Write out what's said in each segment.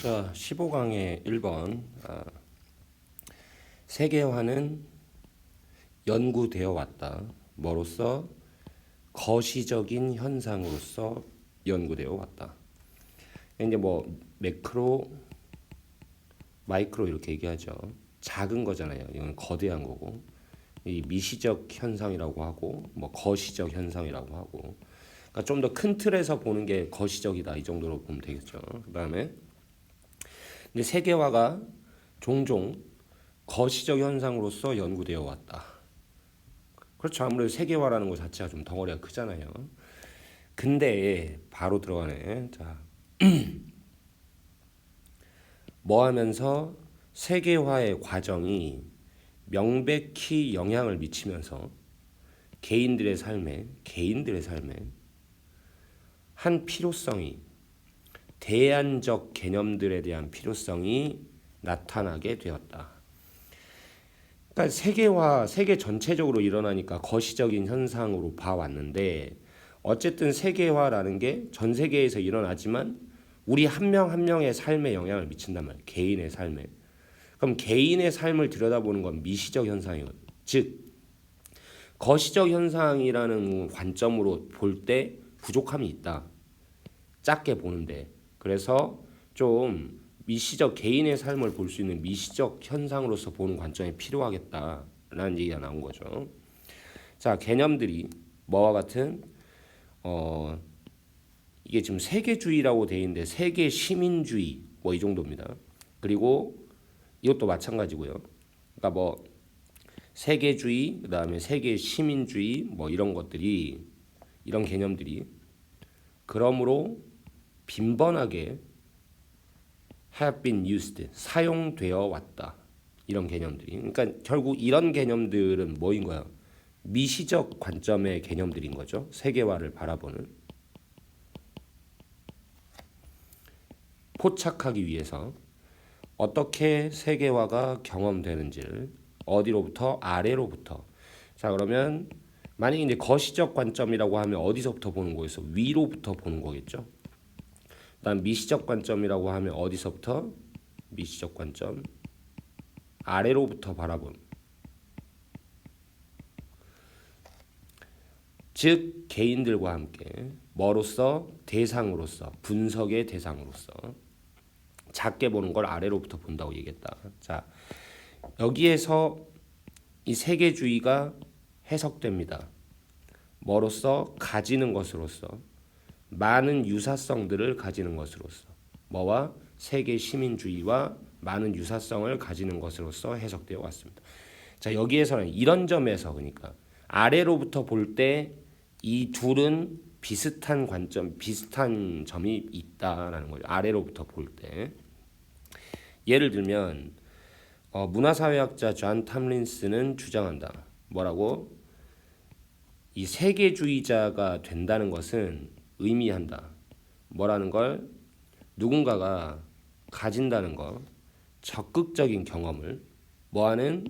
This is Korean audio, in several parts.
자, 15강의 1번. 세계화는 연구되어 왔다. 뭐로써? 거시적인 현상으로서 연구되어 왔다. 이제 뭐 매크로, 마이크로 이렇게 얘기하죠. 작은 거잖아요. 이건 거대한 거고. 이 미시적 현상이라고 하고, 뭐 거시적 현상이라고 하고. 그러니까 좀 더 큰 틀에서 보는 게 거시적이다. 이 정도로 보면 되겠죠. 그다음에 근데 세계화가 종종 거시적 현상으로서 연구되어 왔다. 그렇죠. 아무래도 세계화라는 것 자체가 좀 덩어리가 크잖아요. 근데 바로 들어가네. 자, 뭐 하면서 세계화의 과정이 명백히 영향을 미치면서 개인들의 삶에 한 필요성이, 대안적 개념들에 대한 필요성이 나타나게 되었다. 그러니까 세계 전체적으로 일어나니까 거시적인 현상으로 봐왔는데, 어쨌든 세계화라는 게 전 세계에서 일어나지만 우리 한 명 한 명의 삶에 영향을 미친단 말이에요. 개인의 삶에. 그럼 개인의 삶을 들여다보는 건 미시적 현상이거든요. 즉 거시적 현상이라는 관점으로 볼 때 부족함이 있다. 작게 보는데. 그래서 좀 미시적 개인의 삶을 볼 수 있는 미시적 현상으로서 보는 관점이 필요하겠다라는 얘기가 나온 거죠. 자, 개념들이 뭐와 같은 이게 지금 세계주의라고 돼 있는데 세계 시민주의 뭐 이 정도입니다. 그리고 이것도 마찬가지고요. 그러니까 뭐 세계주의, 그다음에 세계 시민주의 뭐 이런 것들이, 이런 개념들이 그러므로 빈번하게 have been used, 사용되어 왔다. 이런 개념들이. 그러니까 결국 이런 개념들은 뭐인 거야? 미시적 관점의 개념들인 거죠. 세계화를 바라보는. 포착하기 위해서 어떻게 세계화가 경험되는지를 어디로부터? 아래로부터. 자, 그러면 만약에 이제 거시적 관점이라고 하면 어디서부터 보는 거겠어? 위로부터 보는 거겠죠. 그다음 미시적 관점이라고 하면 어디서부터? 미시적 관점 아래로부터 바라본. 즉 개인들과 함께 뭐로서? 대상으로서, 분석의 대상으로서. 작게 보는 걸 아래로부터 본다고 얘기했다. 자, 여기에서 이 세계주의가 해석됩니다. 뭐로서? 가지는 것으로서. 많은 유사성들을 가지는 것으로서. 뭐와? 세계 시민주의와 많은 유사성을 가지는 것으로서 해석되어 왔습니다. 자, 여기에서는 이런 점에서, 그러니까 아래로부터 볼 때 이 둘은 비슷한 관점, 비슷한 점이 있다라는 거죠. 아래로부터 볼 때. 예를 들면 문화사회학자 존 탐린스는 주장한다. 뭐라고? 이 세계주의자가 된다는 것은 의미한다. 뭐라는 걸? 누군가가 가진다는 것, 적극적인 경험을, 뭐하는?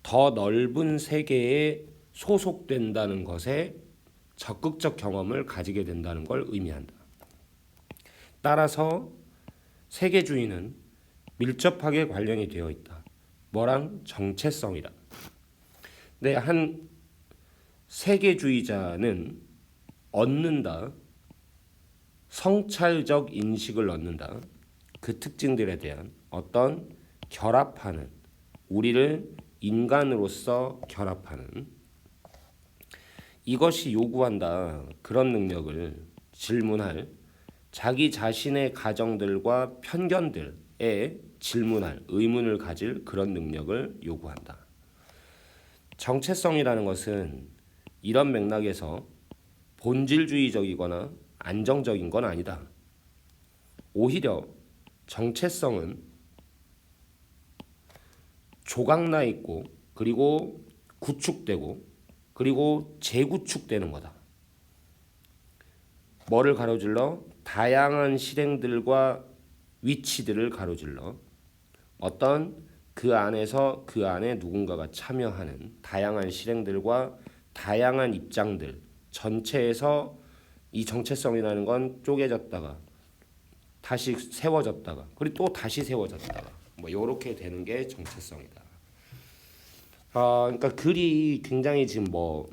더 넓은 세계에 소속된다는 것에 적극적 경험을 가지게 된다는 걸 의미한다. 따라서 세계주의는 밀접하게 관련이 되어 있다. 뭐랑? 정체성이다. 근데 한 세계주의자는 얻는다. 성찰적 인식을 얻는다. 그 특징들에 대한 어떤 결합하는, 우리를 인간으로서 결합하는, 이것이 요구한다. 그런 능력을 질문할, 자기 자신의 가정들과 편견들에 질문할, 의문을 가질 그런 능력을 요구한다. 정체성이라는 것은 이런 맥락에서 본질주의적이거나 안정적인 건 아니다. 오히려 정체성은 조각나 있고, 그리고 구축되고, 그리고 재구축되는 거다. 뭐를 가로질러? 다양한 실행들과 위치들을 가로질러 어떤 그 안에서 그 안에 누군가가 참여하는 다양한 실행들과 다양한 입장들 전체에서 이 정체성이라는 건 쪼개졌다가 다시 세워졌다가 그리고 또 다시 세워졌다가 뭐 요렇게 되는 게 정체성이다. 그러니까 글이 굉장히 지금 뭐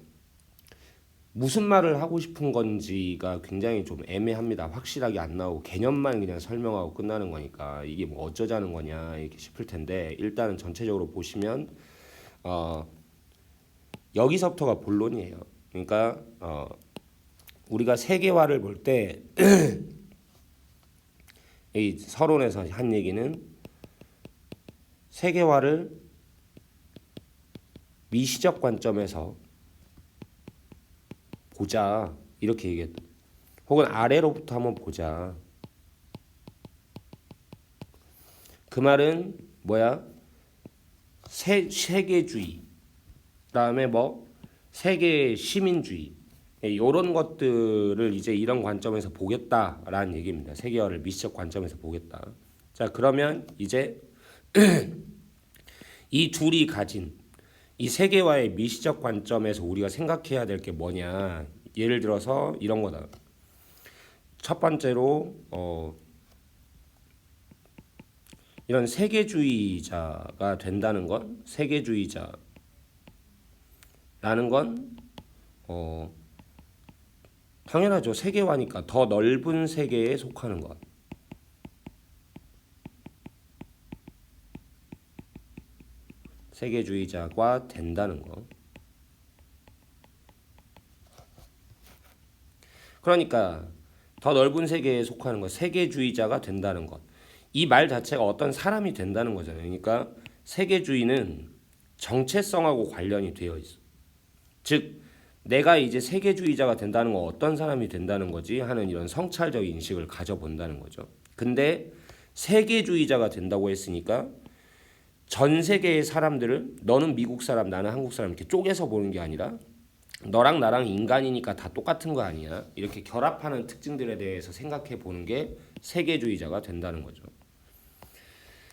무슨 말을 하고 싶은 건지가 굉장히 좀 애매합니다. 확실하게 안 나오고 개념만 그냥 설명하고 끝나는 거니까 이게 뭐 어쩌자는 거냐 이렇게 싶을 텐데 일단은 전체적으로 보시면 여기서부터가 본론이에요. 그러니까 우리가 세계화를 볼 때 이 서론에서 한 얘기는 세계화를 미시적 관점에서 보자 이렇게 얘기했다. 혹은 아래로부터 한번 보자. 그 말은 뭐야? 세계주의 그다음에 뭐 세계 시민주의 이런 것들을 이제 이런 관점에서 보겠다라는 얘기입니다. 세계화를 미시적 관점에서 보겠다. 자 그러면 이제 이 둘이 가진 이 세계화의 미시적 관점에서 우리가 생각해야 될 게 뭐냐? 예를 들어서 이런 거다. 첫 번째로 이런 세계주의자가 된다는 건 세계주의자라는 건 당연하죠. 세계화니까 더 넓은 세계에 속하는 것. 세계주의자가 된다는 거. 그러니까 더 넓은 세계에 속하는 것, 세계주의자가 된다는 것. 이 말 자체가 어떤 사람이 된다는 거잖아요. 그러니까 세계주의는 정체성하고 관련이 되어 있어. 즉 내가 이제 세계주의자가 된다는 건 어떤 사람이 된다는 거지 하는 이런 성찰적 인식을 가져본다는 거죠. 근데 세계주의자가 된다고 했으니까 전 세계의 사람들을 너는 미국 사람 나는 한국 사람 이렇게 쪼개서 보는 게 아니라 너랑 나랑 인간이니까 다 똑같은 거 아니야 이렇게 결합하는 특징들에 대해서 생각해 보는 게 세계주의자가 된다는 거죠.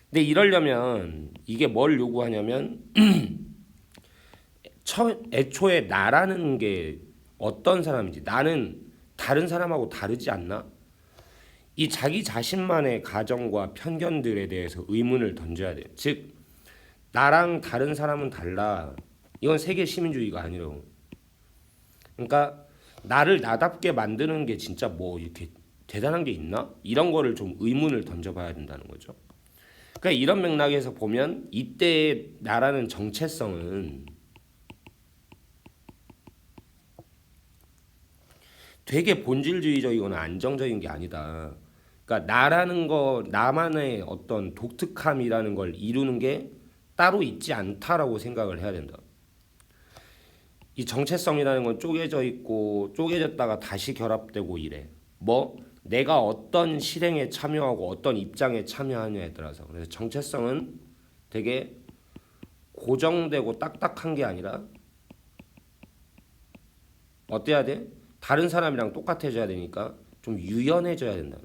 근데 이러려면 이게 뭘 요구하냐면 애초에 나라는 게 어떤 사람인지 나는 다른 사람하고 다르지 않나? 이 자기 자신만의 가정과 편견들에 대해서 의문을 던져야 돼요. 즉 나랑 다른 사람은 달라. 이건 세계 시민주의가 아니라고. 그러니까 나를 나답게 만드는 게 진짜 뭐 이렇게 대단한 게 있나? 이런 거를 좀 의문을 던져봐야 된다는 거죠. 그러니까 이런 맥락에서 보면 이때의 나라는 정체성은 되게 본질주의적이거나 안정적인 게 아니다. 그러니까 나라는 거 나만의 어떤 독특함이라는 걸 이루는 게 따로 있지 않다라고 생각을 해야 된다. 이 정체성이라는 건 쪼개져 있고 쪼개졌다가 다시 결합되고 이래. 뭐 내가 어떤 실행에 참여하고 어떤 입장에 참여하냐에 따라서. 그래서 정체성은 되게 고정되고 딱딱한 게 아니라 어때야 돼? 다른 사람이랑 똑같아져야 되니까 좀 유연해져야 된다.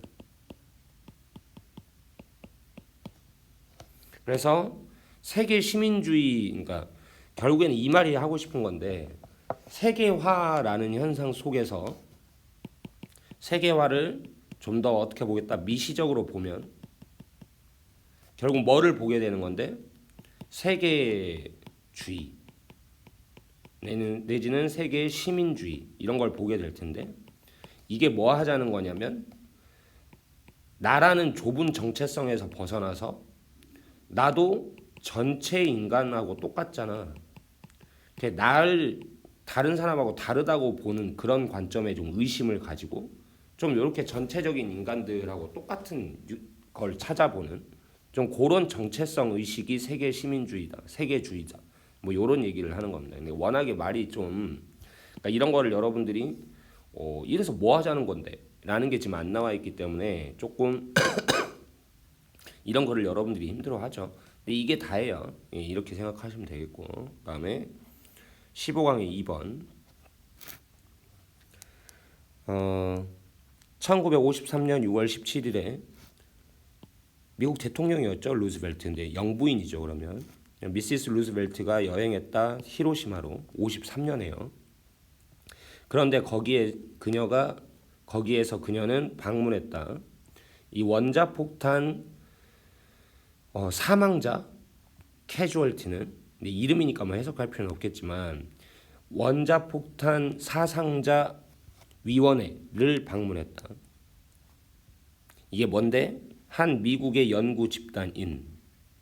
그래서 세계 시민주의, 그러니까 결국에는 이 말이 하고 싶은 건데 세계화라는 현상 속에서 세계화를 좀 더 어떻게 보겠다 미시적으로 보면 결국 뭐를 보게 되는 건데 세계주의 내지는 세계 시민주의 이런 걸 보게 될 텐데 이게 뭐 하자는 거냐면 나라는 좁은 정체성에서 벗어나서 나도 전체 인간하고 똑같잖아. 날 다른 사람하고 다르다고 보는 그런 관점에 좀 의심을 가지고 좀 이렇게 전체적인 인간들하고 똑같은 걸 찾아보는 좀 그런 정체성 의식이 세계 시민주의다, 세계주의자 뭐 이런 얘기를 하는 겁니다. 근데 워낙에 말이 좀 그러니까 이런 거를 여러분들이 이래서 뭐 하자는 건데 라는 게 지금 안 나와 있기 때문에 조금 이런 거를 여러분들이 힘들어하죠. 근데 이게 다예요. 이렇게 생각하시면 되겠고 그다음에 15강의 2번 1953년 6월 17일에 미국 대통령이었죠. 루즈벨트인데 영부인이죠. 그러면 미시스 루즈벨트가 여행했다 히로시마로 53년에요. 그런데 거기에서 그녀는 방문했다. 이 원자폭탄 사망자 캐주얼티는 이름이니까 뭐 해석할 필요는 없겠지만 원자폭탄 사상자 위원회를 방문했다. 이게 뭔데? 한 미국의 연구 집단인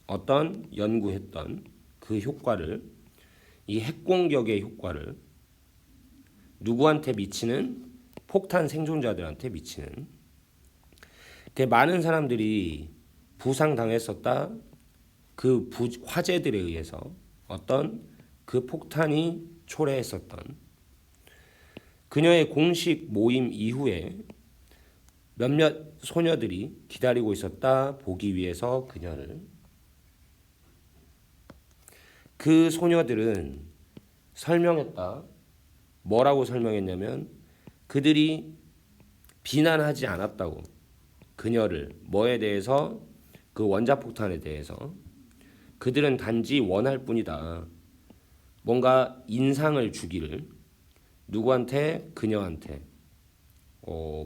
어떤 연구했던 그 효과를, 이 핵공격의 효과를 누구한테 미치는? 폭탄 생존자들한테 미치는. 많은 사람들이 부상당했었다. 그 화재들에 의해서 어떤 그 폭탄이 초래했었던. 그녀의 공식 모임 이후에 몇몇 소녀들이 기다리고 있었다. 보기 위해서 그녀를. 그 소녀들은 설명했다. 뭐라고 설명했냐면 그들이 비난하지 않았다고. 그녀를 뭐에 대해서? 그 원자폭탄에 대해서. 그들은 단지 원할 뿐이다. 뭔가 인상을 주기를. 누구한테? 그녀한테.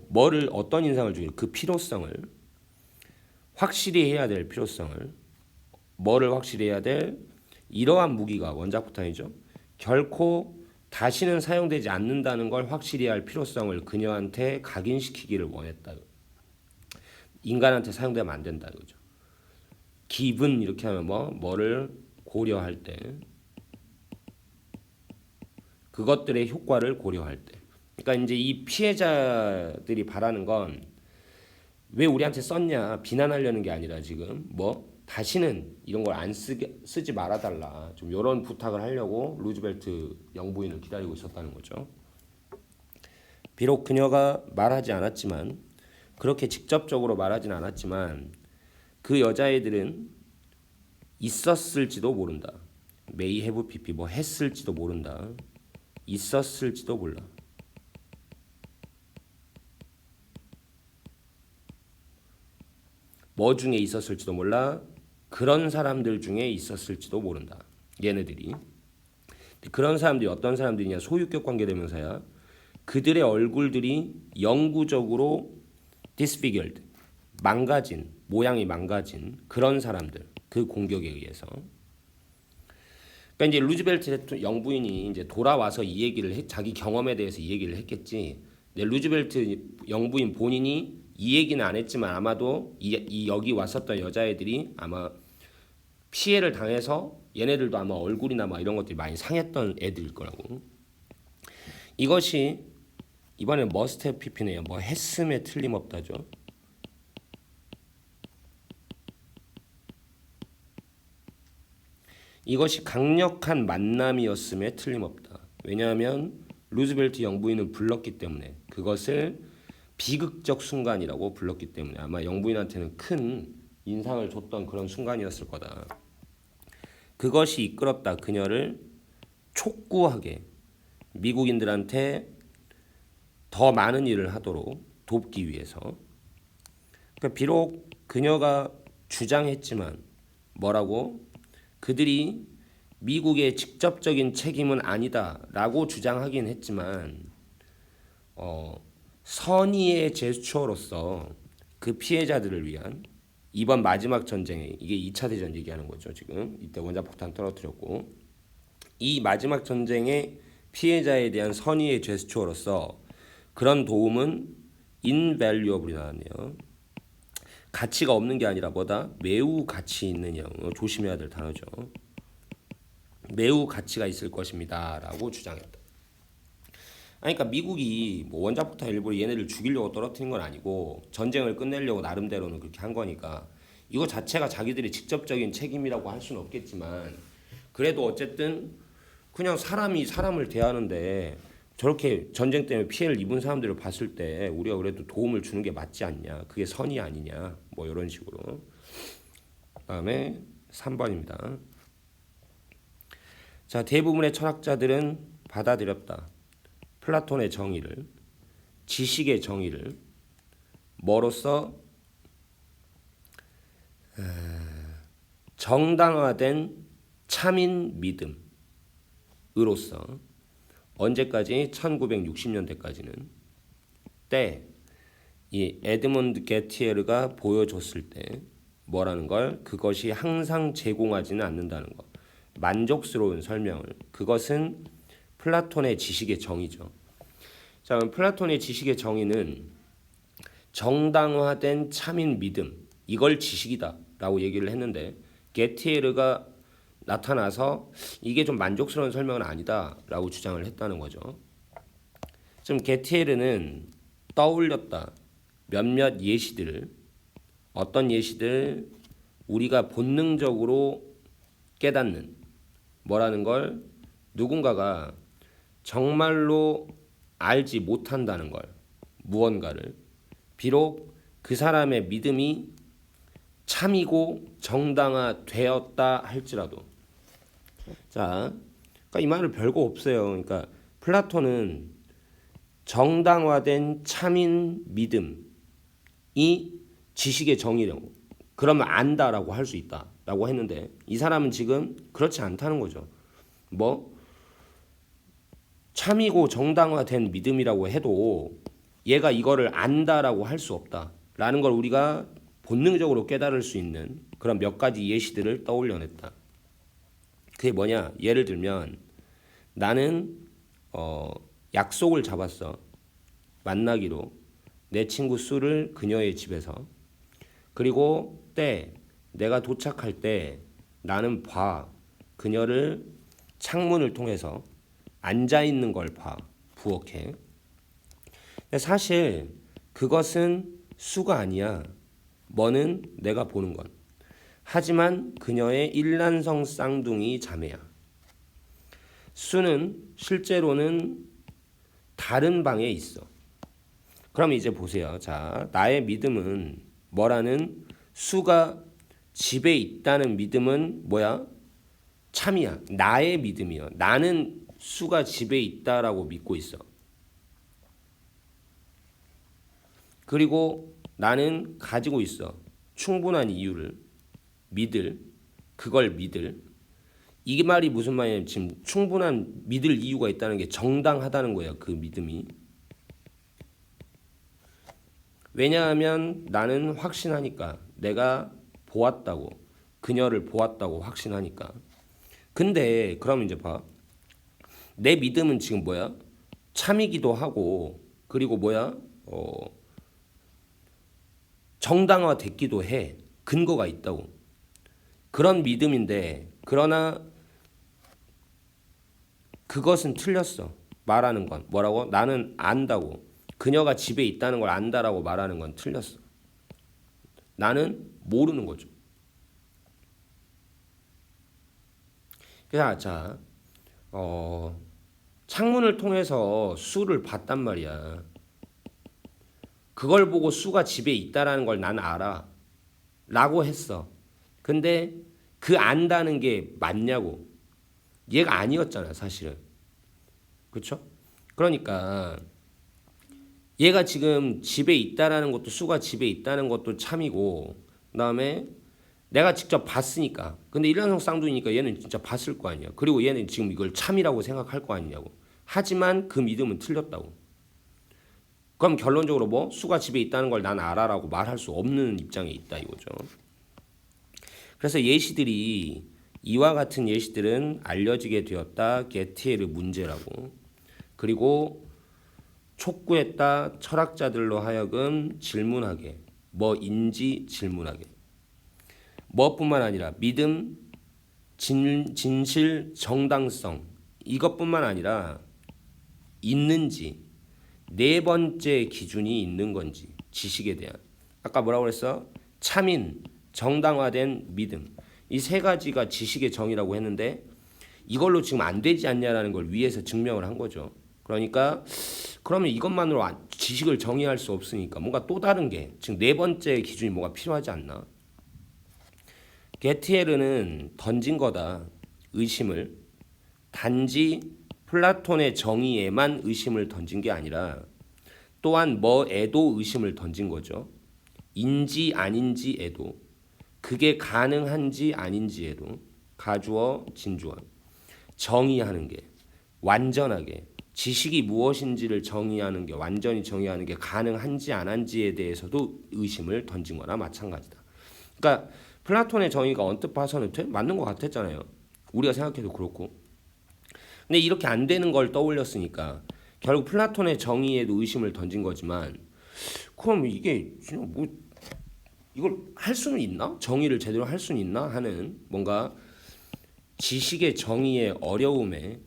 뭐를 어떤 인상을 주기를? 그 필요성을 확실히 해야 될 필요성을. 뭐를 확실히 해야 될? 이러한 무기가 원자폭탄이죠. 결코 다시는 사용되지 않는다는 걸 확실히 할 필요성을 그녀한테 각인시키기를 원했다. 인간한테 사용되면 안 된다 이거죠. 기분 이렇게 하면 뭐를 고려할 때, 그것들의 효과를 고려할 때. 그러니까 이제 이 피해자들이 바라는 건 왜 우리한테 썼냐 비난하려는 게 아니라 지금 다시는 이런 걸 안 쓰지 말아달라. 좀 이런 부탁을 하려고 루즈벨트 영부인을 기다리고 있었다는 거죠. 비록 그녀가 말하지 않았지만, 그렇게 직접적으로 말하진 않았지만 그 여자애들은 있었을지도 모른다. may have pp 했을지도 모른다. 있었을지도 몰라. 뭐 중에 있었을지도 몰라. 그런 사람들 중에 있었을지도 모른다. 얘네들이. 그런 사람들이 어떤 사람들이냐? 소유격 관계대명사야. 그들의 얼굴들이 영구적으로 disfigured, 망가진, 모양이 망가진 그런 사람들. 그 공격에 의해서. 그러니까 이제 루즈벨트 영부인이 이제 돌아와서 이 얘기를 자기 경험에 대해서 이 얘기를 했겠지. 루즈벨트 영부인 본인이 이 얘기는 안 했지만 아마도 여기 왔었던 여자애들이 아마 피해를 당해서 얘네들도 아마 얼굴이나 이런 것들이 많이 상했던 애들일 거라고. 이것이 이번에 must have pp네요. 했음에 틀림없다죠. 이것이 강력한 만남이었음에 틀림없다. 왜냐하면 루즈벨트 영부인은 불렀기 때문에, 그것을 비극적 순간이라고 불렀기 때문에 아마 영부인한테는 큰 인상을 줬던 그런 순간이었을 거다. 그것이 이끌었다. 그녀를 촉구하게 미국인들한테 더 많은 일을 하도록 돕기 위해서. 그러니까 비록 그녀가 주장했지만 뭐라고? 그들이 미국의 직접적인 책임은 아니다라고 주장하긴 했지만 선의의 제스처로서 그 피해자들을 위한 이번 마지막 전쟁에, 이게 2차 대전 얘기하는 거죠. 지금 이때 원자폭탄 떨어뜨렸고, 이 마지막 전쟁의 피해자에 대한 선의의 제스처로서 그런 도움은 invaluable이 나왔네요. 가치가 없는 게 아니라 매우 가치 있는 영어. 조심해야 될 단어죠. 매우 가치가 있을 것입니다 라고 주장했다. 그러니까 미국이 원자폭탄 일부러 얘네를 죽이려고 떨어뜨린 건 아니고 전쟁을 끝내려고 나름대로는 그렇게 한 거니까 이거 자체가 자기들의 직접적인 책임이라고 할 수는 없겠지만, 그래도 어쨌든 그냥 사람이 사람을 대하는데 저렇게 전쟁 때문에 피해를 입은 사람들을 봤을 때 우리가 그래도 도움을 주는 게 맞지 않냐, 그게 선의 아니냐, 이런 식으로. 그다음에 3번입니다. 자, 대부분의 철학자들은 받아들였다. 플라톤의 정의를, 지식의 정의를 뭐로써? 정당화된 참인 믿음으로서. 언제까지? 1960년대까지는. 때 이 에드먼드 게티에르가 보여줬을 때 뭐라는 걸 그것이 항상 제공하지는 않는다는 것. 만족스러운 설명을. 그것은 플라톤의 지식의 정의죠. 자, 그럼 플라톤의 지식의 정의는 정당화된 참인 믿음 이걸 지식이다라고 얘기를 했는데 게티에르가 나타나서 이게 좀 만족스러운 설명은 아니다라고 주장을 했다는 거죠. 지금 게티에르는 떠올렸다 몇몇 예시들을 어떤 예시들 우리가 본능적으로 깨닫는 뭐라는 걸 누군가가 정말로 알지 못한다는 걸 무언가를 비록 그 사람의 믿음이 참이고 정당화되었다 할지라도 자, 그러니까 이 말은 별거 없어요. 그러니까 플라톤은 정당화된 참인 믿음이 지식의 정의라고 그러면 안다라고 할 수 있다라고 했는데 이 사람은 지금 그렇지 않다는 거죠. 뭐 참이고 정당화된 믿음이라고 해도 얘가 이거를 안다라고 할 수 없다라는 걸 우리가 본능적으로 깨달을 수 있는 그런 몇 가지 예시들을 떠올려냈다. 그게 뭐냐? 예를 들면 나는 약속을 잡았어. 만나기로 내 친구 수를 그녀의 집에서 그리고 내가 도착할 때 나는 봐. 그녀를 창문을 통해서 앉아있는 걸 봐. 부엌에. 근데 사실 그것은 수가 아니야. 뭐는 내가 보는 건. 하지만 그녀의 일란성 쌍둥이 자매야. 수는 실제로는 다른 방에 있어. 그럼 이제 보세요. 자, 나의 믿음은 뭐라는 수가 집에 있다는 믿음은 뭐야? 참이야. 나의 믿음이야. 나는 수가 집에 있다라고 믿고 있어. 그리고 나는 가지고 있어. 충분한 이유를 그걸 믿을. 이 말이 무슨 말이냐면 지금 충분한 믿을 이유가 있다는 게 정당하다는 거예요. 그 믿음이. 왜냐하면 나는 확신하니까. 내가 보았다고. 그녀를 보았다고 확신하니까. 근데 그럼 이제 봐. 내 믿음은 지금 뭐야? 참이기도 하고 그리고 뭐야? 정당화됐기도 해. 근거가 있다고. 그런 믿음인데 그러나 그것은 틀렸어. 말하는 건 뭐라고? 나는 안다고. 그녀가 집에 있다는 걸 안다라고 말하는 건 틀렸어. 나는 모르는 거죠. 자, 창문을 통해서 수를 봤단 말이야. 그걸 보고 수가 집에 있다라는 걸 난 알아. 라고 했어. 근데 그 안다는 게 맞냐고. 얘가 아니었잖아, 사실은. 그렇죠? 그러니까 얘가 지금 집에 있다라는 것도 수가 집에 있다는 것도 참이고 그다음에 내가 직접 봤으니까. 근데 일란성 쌍둥이니까 얘는 진짜 봤을 거 아니야. 그리고 얘는 지금 이걸 참이라고 생각할 거 아니냐고. 하지만 그 믿음은 틀렸다고. 그럼 결론적으로 뭐 수가 집에 있다는 걸 난 알아라고 말할 수 없는 입장에 있다 이거죠. 그래서 예시들이 이와 같은 예시들은 알려지게 되었다. 게티에르 문제라고. 그리고 촉구했다. 철학자들로 하여금 질문하게. 뭐인지 질문하게. 뭐뿐만 아니라 믿음, 진실, 정당성 이것뿐만 아니라 있는지 네 번째 기준이 있는 건지 지식에 대한 아까 뭐라고 그랬어? 참인, 정당화된 믿음 이 세 가지가 지식의 정의라고 했는데 이걸로 지금 안 되지 않냐라는 걸 위에서 증명을 한 거죠. 그러니까 그러면 이것만으로 지식을 정의할 수 없으니까 뭔가 또 다른 게 지금 네 번째 기준이 뭐가 필요하지 않나? 게티에르는 던진 거다. 의심을. 단지 플라톤의 정의에만 의심을 던진 게 아니라 또한 뭐에도 의심을 던진 거죠. 인지 아닌지에도 그게 가능한지 아닌지에도 가주어 진주어 정의하는 게 완전하게 지식이 무엇인지를 정의하는 게 완전히 정의하는 게 가능한지 안 한지에 대해서도 의심을 던진 거나 마찬가지다. 그러니까 플라톤의 정의가 언뜻 봐서는 맞는 것 같았잖아요. 우리가 생각해도 그렇고. 근데 이렇게 안 되는 걸 떠올렸으니까 결국 플라톤의 정의에도 의심을 던진 거지만 그럼 이게 뭐 이걸 할 수는 있나? 정의를 제대로 할 수는 있나? 하는 뭔가 지식의 정의의 어려움에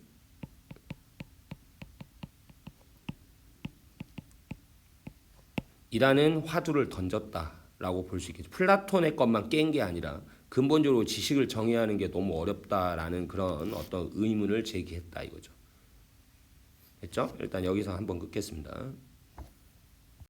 이라는 화두를 던졌다라고 볼 수 있겠죠. 플라톤의 것만 깬 게 아니라 근본적으로 지식을 정의하는 게 너무 어렵다라는 그런 어떤 의문을 제기했다 이거죠. 됐죠? 일단 여기서 한번 끊겠습니다.